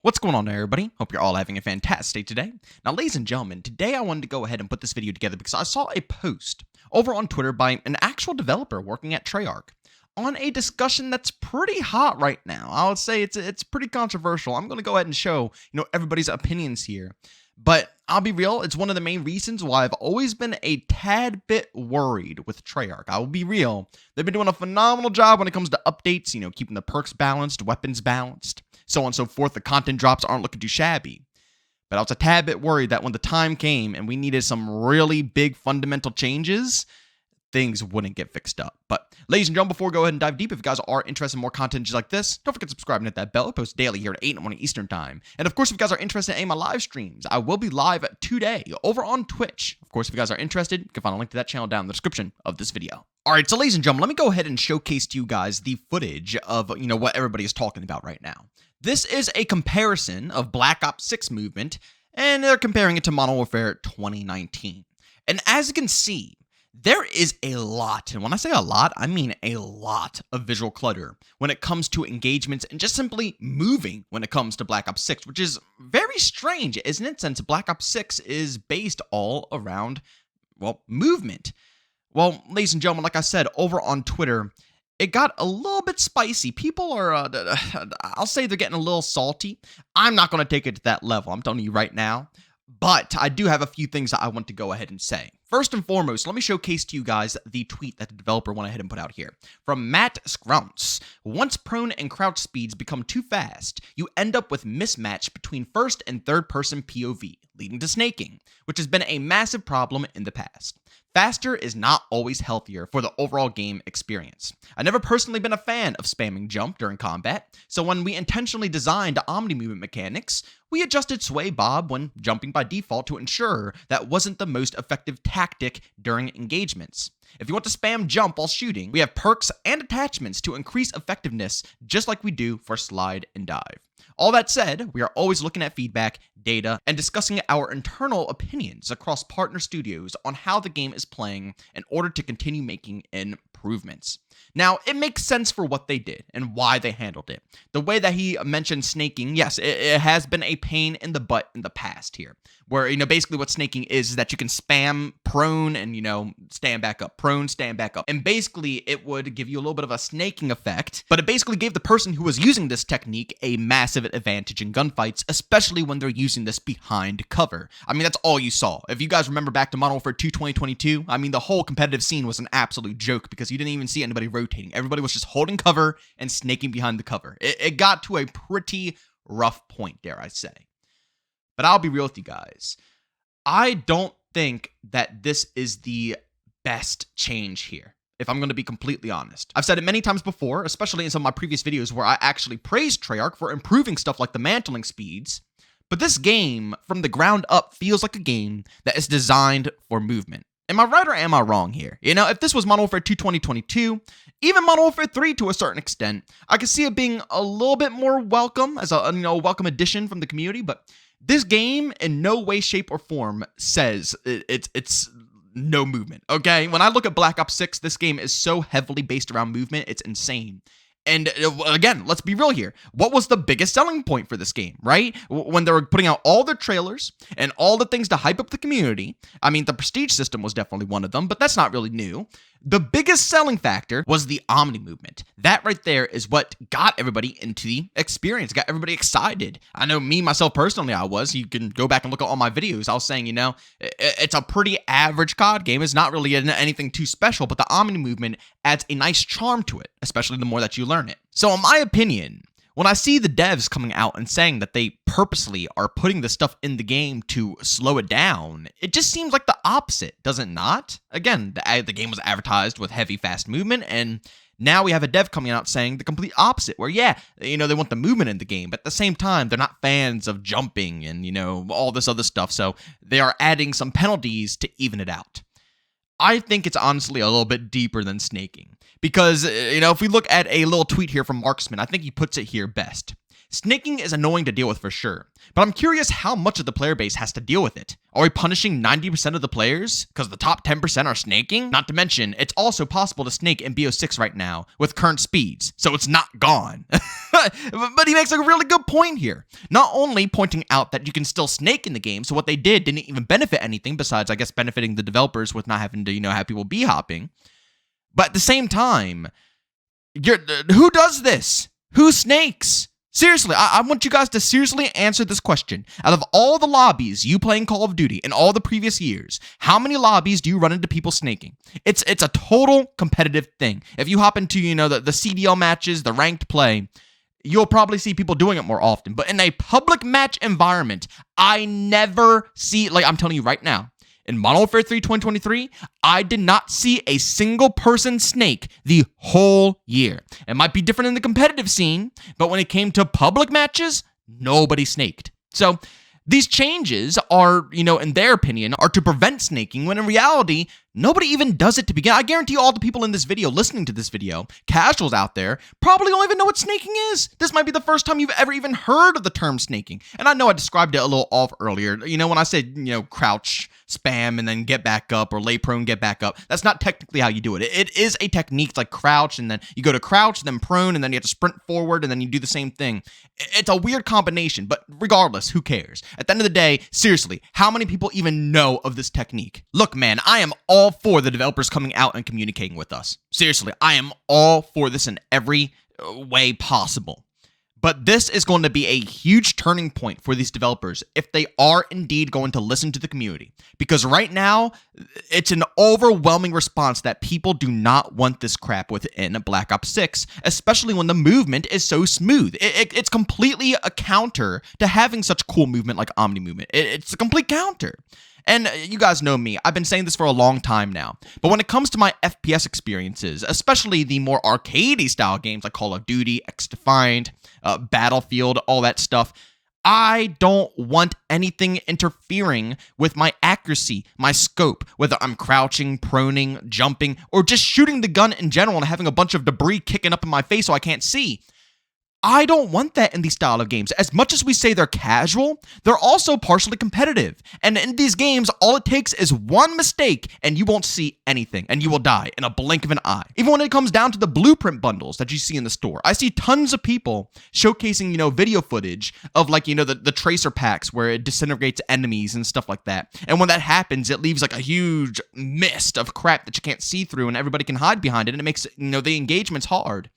What's going on there, everybody? Hope you're all having a fantastic day today. Now, ladies and gentlemen, today I wanted to go ahead and put this video together because I saw a post over on Twitter by an actual developer working at Treyarch on a discussion that's pretty hot right now. I would say it's pretty controversial. I'm going to go ahead and show, everybody's opinions here. But I'll be real, it's one of the main reasons why I've always been a tad bit worried with Treyarch. I will be real. They've been doing a phenomenal job when it comes to updates, keeping the perks balanced, weapons balanced, so on and so forth. The content drops aren't looking too shabby. But I was a tad bit worried that when the time came and we needed some really big fundamental changes, things wouldn't get fixed up. But ladies and gentlemen, before we go ahead and dive deep, if you guys are interested in more content just like this, don't forget to subscribe and hit that bell. I post daily here at 8 in the morning Eastern time. And of course, if you guys are interested in any of my live streams, I will be live today over on Twitch. Of course, if you guys are interested, you can find a link to that channel down in the description of this video. All right, so ladies and gentlemen, let me go ahead and showcase to you guys the footage of, what everybody is talking about right now. This is a comparison of Black Ops 6 movement, and they're comparing it to Modern Warfare 2019. And as you can see, there is a lot, and when I say a lot, I mean a lot of visual clutter when it comes to engagements and just simply moving when it comes to Black Ops 6, which is very strange, isn't it? Since Black Ops 6 is based all around, movement. Well, ladies and gentlemen, like I said, over on Twitter, it got a little bit spicy. People are, I'll say they're getting a little salty. I'm not going to take it to that level, I'm telling you right now. But I do have a few things that I want to go ahead and say. First and foremost, let me showcase to you guys the tweet that the developer went ahead and put out here. From Matt Scrounce. Once prone and crouch speeds become too fast, you end up with mismatch between first and third person POV, leading to snaking, which has been a massive problem in the past. Faster is not always healthier for the overall game experience. I've never personally been a fan of spamming jump during combat, so when we intentionally designed omni movement mechanics, we adjusted sway bob when jumping by default to ensure that wasn't the most effective tactic during engagements. If you want to spam jump while shooting, we have perks and attachments to increase effectiveness just like we do for slide and dive. All that said, we are always looking at feedback, data, and discussing our internal opinions across partner studios on how the game is playing in order to continue making improvements. Now, it makes sense for what they did and why they handled it. The way that he mentioned snaking, yes, it has been a pain in the butt in the past here, where, basically what snaking is that you can spam prone and, stand back up, prone, stand back up. And basically, it would give you a little bit of a snaking effect, but it basically gave the person who was using this technique a massive advantage in gunfights, especially when they're using this behind cover. I mean, that's all you saw. If you guys remember back to Modern Warfare 2 2022, I mean, the whole competitive scene was an absolute joke because you didn't even see anybody rotating. Everybody was just holding cover and snaking behind the cover. It got to a pretty rough point, dare I say. But I'll be real with you guys. I don't think that this is the best change here, if I'm going to be completely honest. I've said it many times before, especially in some of my previous videos where I actually praised Treyarch for improving stuff like the mantling speeds. But this game, from the ground up, feels like a game that is designed for movement. Am I right or am I wrong here? If this was Modern Warfare 2 2022, even Modern Warfare 3 to a certain extent, I could see it being a little bit more welcome as a welcome addition from the community. But this game, in no way, shape, or form, says it's no movement. Okay, when I look at Black Ops 6, this game is so heavily based around movement, it's insane. And again, let's be real here. What was the biggest selling point for this game, right? When they were putting out all their trailers and all the things to hype up the community, I mean, the prestige system was definitely one of them, but that's not really new. The biggest selling factor was the Omni movement. That right there is what got everybody into the experience, got everybody excited. I know me, myself, personally, I was. You can go back and look at all my videos. I was saying, it's a pretty average COD game. It's not really anything too special, but the Omni movement adds a nice charm to it, especially the more that you learn it. So in my opinion, when I see the devs coming out and saying that they purposely are putting this stuff in the game to slow it down, it just seems like the opposite, does it not? Again, the game was advertised with heavy, fast movement, and now we have a dev coming out saying the complete opposite, where, they want the movement in the game, but at the same time, they're not fans of jumping and, all this other stuff, so they are adding some penalties to even it out. I think it's honestly a little bit deeper than snaking. Because, if we look at a little tweet here from Marksman, I think he puts it here best. Snaking is annoying to deal with for sure, but I'm curious how much of the player base has to deal with it. Are we punishing 90% of the players because the top 10% are snaking? Not to mention, it's also possible to snake in BO6 right now with current speeds, so it's not gone. But he makes a really good point here. Not only pointing out that you can still snake in the game, so what they did didn't even benefit anything besides, I guess, benefiting the developers with not having to, have people b-hopping. But at the same time, who does this? Who snakes? Seriously, I want you guys to seriously answer this question. Out of all the lobbies you play in Call of Duty in all the previous years, how many lobbies do you run into people snaking? It's a total competitive thing. If you hop into, the CDL matches, the ranked play, you'll probably see people doing it more often. But in a public match environment, I never see, I'm telling you right now, in Modern Warfare 3 2023, I did not see a single person snake the whole year. It might be different in the competitive scene, but when it came to public matches, nobody snaked. So these changes are, in their opinion, are to prevent snaking, when in reality, nobody even does it to begin. I guarantee all the people in this video, listening to this video, casuals out there, probably don't even know what snaking is. This might be the first time you've ever even heard of the term snaking. And I know I described it a little off earlier. When I said, crouch, spam, and then get back up, or lay prone, get back up. That's not technically how you do it. It is a technique. It's like crouch, and then you go to crouch, then prone, and then you have to sprint forward, and then you do the same thing. It's a weird combination, but regardless, who cares? At the end of the day, seriously, how many people even know of this technique? Look, man, I am all for the developers coming out and communicating with us. Seriously, I am all for this in every way possible. But this is going to be a huge turning point for these developers if they are indeed going to listen to the community. Because right now, it's an overwhelming response that people do not want this crap within Black Ops 6, especially when the movement is so smooth. It's completely a counter to having such cool movement like Omni movement. It's a complete counter. And you guys know me, I've been saying this for a long time now, but when it comes to my FPS experiences, especially the more arcadey style games like Call of Duty, X-Defined, Battlefield, all that stuff, I don't want anything interfering with my accuracy, my scope, whether I'm crouching, proning, jumping, or just shooting the gun in general and having a bunch of debris kicking up in my face so I can't see. I don't want that in these style of games. As much as we say they're casual, they're also partially competitive. And in these games, all it takes is one mistake and you won't see anything and you will die in a blink of an eye. Even when it comes down to the blueprint bundles that you see in the store, I see tons of people showcasing, video footage of the tracer packs where it disintegrates enemies and stuff like that. And when that happens, it leaves a huge mist of crap that you can't see through and everybody can hide behind it, and it makes, the engagements hard.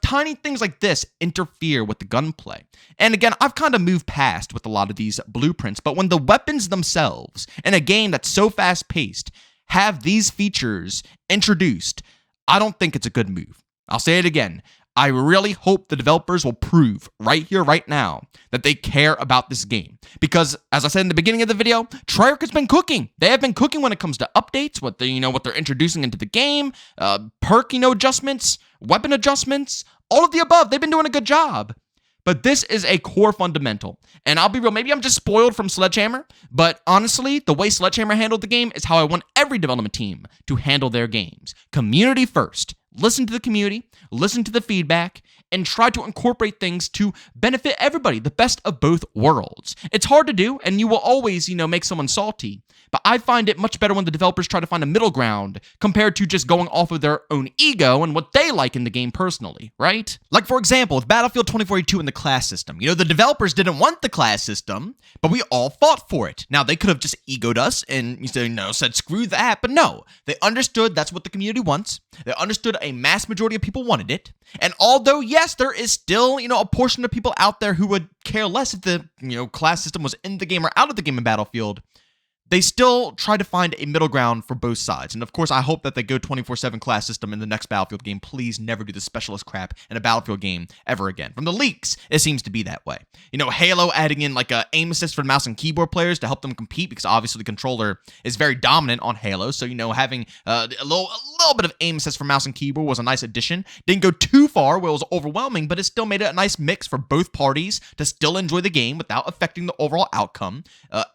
Tiny things like this interfere with the gunplay. And again, I've kind of moved past with a lot of these blueprints, but when the weapons themselves in a game that's so fast-paced have these features introduced, I don't think it's a good move. I'll say it again. I really hope the developers will prove right here, right now, that they care about this game. Because, as I said in the beginning of the video, Treyarch has been cooking. They have been cooking when it comes to updates, what they're introducing into the game, perk, adjustments, weapon adjustments, all of the above. They've been doing a good job. But this is a core fundamental. And I'll be real, maybe I'm just spoiled from Sledgehammer, but honestly, the way Sledgehammer handled the game is how I want every development team to handle their games. Community first. Listen to the community, listen to the feedback, and try to incorporate things to benefit everybody, the best of both worlds. It's hard to do, and you will always, make someone salty, but I find it much better when the developers try to find a middle ground compared to just going off of their own ego and what they like in the game personally, right? Like, for example, with Battlefield 2042 and the class system. The developers didn't want the class system, but we all fought for it. Now, they could have just egoed us and, said, screw that, but no. They understood that's what the community wants. They understood a mass majority of people wanted it. And although, yes, there is still, a portion of people out there who would care less if the, class system was in the game or out of the game in Battlefield, they still try to find a middle ground for both sides. And of course, I hope that they go 24/7 class system in the next Battlefield game. Please never do the specialist crap in a Battlefield game ever again. From the leaks, it seems to be that way. Halo adding in a aim assist for mouse and keyboard players to help them compete, because obviously the controller is very dominant on Halo. So, having a little bit of aim assist for mouse and keyboard was a nice addition. Didn't go too far where it was overwhelming, but it still made it a nice mix for both parties to still enjoy the game without affecting the overall outcome.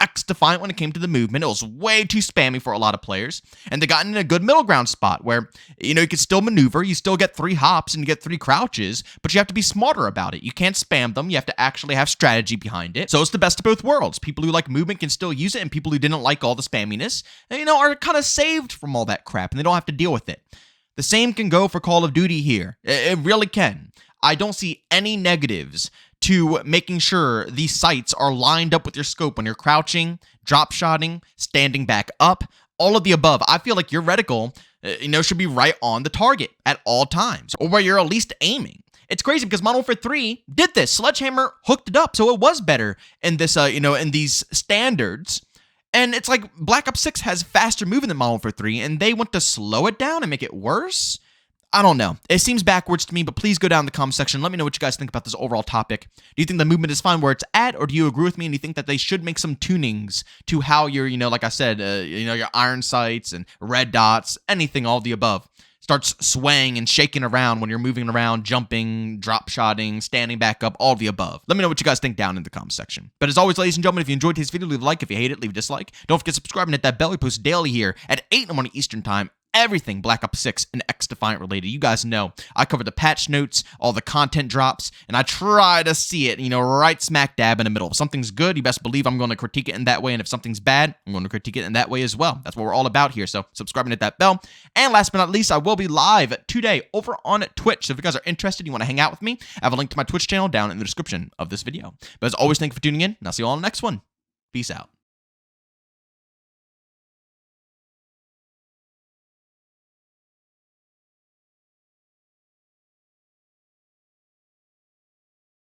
X-Defiant when it came to the movement. movement. It was way too spammy for a lot of players, and they got in a good middle ground spot where, you know, you can still maneuver, you still get 3 hops and you get 3 crouches, but you have to be smarter about it. You can't spam them. You have to actually have strategy behind it. So it's the best of both worlds. People who like movement can still use it, and people who didn't like all the spamminess, you know, are kind of saved from all that crap, and they don't have to deal with it. The same can go for Call of Duty here. It really can. I don't see any negatives to making sure these sights are lined up with your scope when you're crouching, drop shotting, standing back up, all of the above. I feel like your reticle, you know, should be right on the target at all times, or where you're at least aiming. It's crazy because Modern Warfare 3 did this. Sledgehammer hooked it up, so it was better in this, you know, in these standards. And it's like Black Ops 6 has faster movement than Modern Warfare 3, and they want to slow it down and make it worse? I don't know. It seems backwards to me, but please go down in the comment section. Let me know what you guys think about this overall topic. Do you think the movement is fine where it's at, or do you agree with me and you think that they should make some tunings to how your, you know, like I said, you know, your iron sights and red dots, anything, all the above, starts swaying and shaking around when you're moving around, jumping, drop shotting, standing back up, all the above. Let me know what you guys think down in the comment section. But as always, ladies and gentlemen, if you enjoyed today's video, leave a like. If you hate it, leave a dislike. Don't forget to subscribe and hit that bell. We post daily here at 8 in the morning Eastern time. Everything Black Ops 6 and X-Defiant related. You guys know I cover the patch notes, all the content drops, and I try to see it, you know, right smack dab in the middle. If something's good, you best believe I'm going to critique it in that way, and if something's bad, I'm going to critique it in that way as well. That's what we're all about here, so subscribe and hit that bell. And last but not least, I will be live today over on Twitch, so if you guys are interested, you want to hang out with me, I have a link to my Twitch channel down in the description of this video. But as always, thank you for tuning in, and I'll see you all in the next one. Peace out.